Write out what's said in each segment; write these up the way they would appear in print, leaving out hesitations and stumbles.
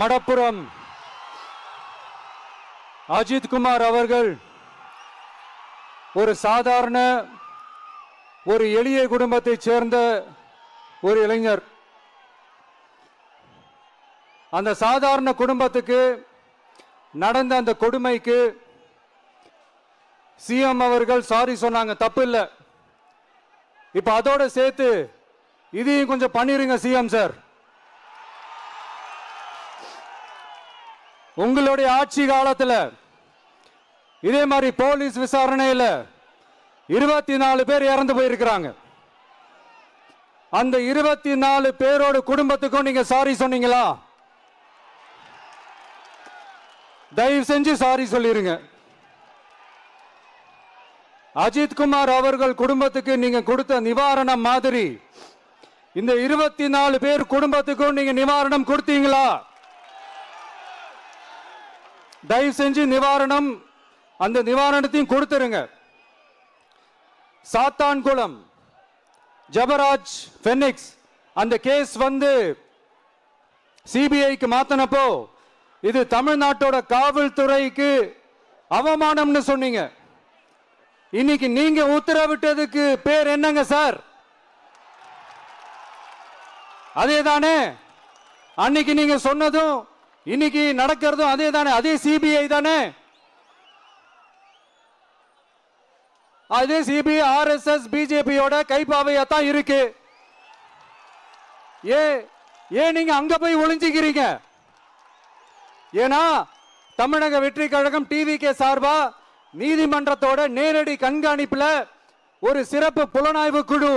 மடப்புறம் அஜித் குமார் அவர்கள் ஒரு சாதாரண ஒரு எளிய குடும்பத்தைச் சேர்ந்த ஒரு இளைஞர். அந்த சாதாரண குடும்பத்துக்கு நடந்த அந்த கொடுமைக்கு சிஎம் அவர்கள் சாரி சொன்னாங்க, தப்பு இல்லை. இப்ப அதோட சேர்த்து இதையும் கொஞ்சம் பண்ணிருங்க சிஎம் சார். உங்களுடைய ஆட்சி காலத்தில் இதே மாதிரி போலீஸ் விசாரணையில் 24 பேர் இறந்து போயிருக்கிறாங்க. அந்த 24 பேரோட குடும்பத்துக்கும் நீங்க சாரி சொன்னீங்களா? தயவு செஞ்சு சாரி சொல்லிருங்க. அஜித் குமார் அவர்கள் குடும்பத்துக்கு நீங்க கொடுத்த நிவாரணம் மாதிரி இந்த 24 பேர் குடும்பத்துக்கும் நீங்க நிவாரணம் கொடுத்தீங்களா? தயவு செஞ்சு நிவாரணம், அந்த நிவாரணத்தையும் கொடுத்துருங்க. சாத்தான்குளம் ஜபராஜ் பெனிக்ஸ் அந்த கேஸ் வந்து சிபிஐக்கு மாத்தினப்போ இது தமிழ்நாட்டோட காவல்துறைக்கு அவமானம்னு சொன்னீங்க. இன்னைக்கு நீங்க உத்தரவிட்டதுக்கு பேர் என்னங்க சார்? அதே தானே அன்னைக்கு நீங்க சொன்னதும் இன்னைக்கு நடக்கிறதும் அதே தானே? அதே சிபிஐ தானே? அதே சிபிஐ ஆர்எஸ்எஸ் பிஜேபியோட கைப்பாவையா தான் இருக்கு. ஏன் நீங்க அங்க போய் ஒளிஞ்சிக்கிறீங்க? ஏன்னா தமிழக வெற்றி கழகம் டிவிகே சார்பா நீதிமன்றத்தோட நேரடி கண்காணிப்புல ஒரு சிறப்பு புலனாய்வு குழு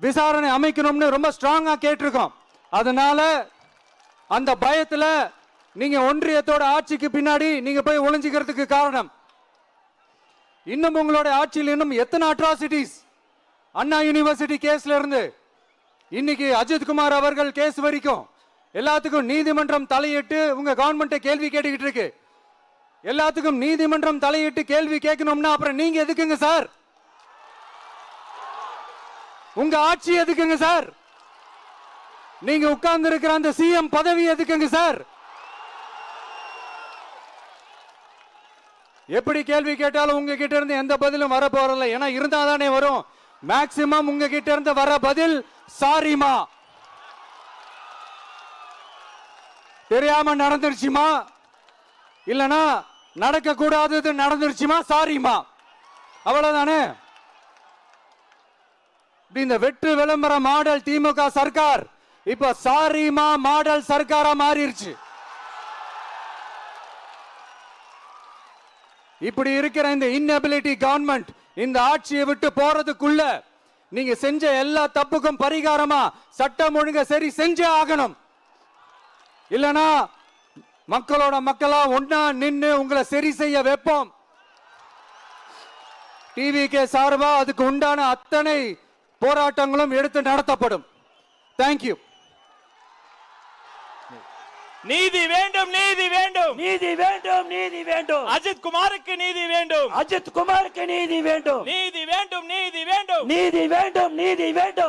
விசாரணை அமைக்கணும்னு ரொம்ப ஸ்ட்ராங்கா கேட்டிருக்கோம். அதனால அந்த பயத்துல நீங்க ஒன்றியத்தோட ஆட்சிக்கு பின்னாடி நீங்க போய் ஒளிஞ்சிக்கிறதுக்கு காரணம். இன்னும் உங்களோட ஆட்சியில் இன்னும் எத்தனை அட்ராசிட்டிஸ், அண்ணா யூனிவர்சிட்டி கேஸ்ல இருந்து இன்னைக்கு அஜித் குமார் அவர்கள் கேஸ் வரைக்கும் எல்லாத்துக்கும் நீதிமன்றம் தலையிட்டு உங்க கவர்மெண்ட் கேள்வி கேட்டுக்கிட்டு இருக்கு. எல்லாத்துக்கும் நீதிமன்றம் தலையிட்டு கேள்வி கேட்கணும்னா அப்புறம் நீங்க எதுக்குங்க சார்? உங்க ஆட்சி எதுக்குங்க சார்? நீங்க உட்கார்ந்து இருக்கிற அந்த சிஎம் பதவி எதுக்குங்க சார்? எப்படி கேள்வி கேட்டாலும் உங்க கிட்ட இருந்து எந்த பதிலும் வர போறதில்லை. ஏன்னா இருந்தா தானே வரும். மேக்சிமம் உங்க கிட்ட இருந்து வர பதில் சாரிமா, தெரியாம நடந்துருச்சுமா, இல்லனா நடக்க கூடாதது நடந்துருச்சுமா, சாரிமா, அவ்வளவுதானே. இந்த வெற்று விளம்பர மாடல் திமுக சர்க்கார் இப்ப சாரிமா மாடல் சர்க்காரா மாறிடுச்சு. இப்படி இருக்கிற இந்த இன்எபிலிட்டி கவர்மெண்ட் இந்த ஆட்சியை விட்டு போறதுக்குள்ள நீங்க செஞ்ச எல்லா தப்புக்கும் பரிகாரமா சட்டம் ஒழுங்க சரி செஞ்சே ஆகணும். இல்லனா மக்களோட மக்களா ஒன்னா நின்று உங்களை சரி செய்ய வைப்போம். டிவிகே சார்பா அதுக்கு உண்டான அத்தனை போராட்டங்களும் எடுத்து நடத்தப்படும். தேங்க்யூ. நீதி வேண்டும், நீதி வேண்டும், நீதி வேண்டும், நீதி வேண்டும். அஜித் குமாருக்கு நீதி வேண்டும், அஜித் குமாருக்கு நீதி வேண்டும், நீதி வேண்டும், நீதி வேண்டும், நீதி வேண்டும், நீதி வேண்டும்.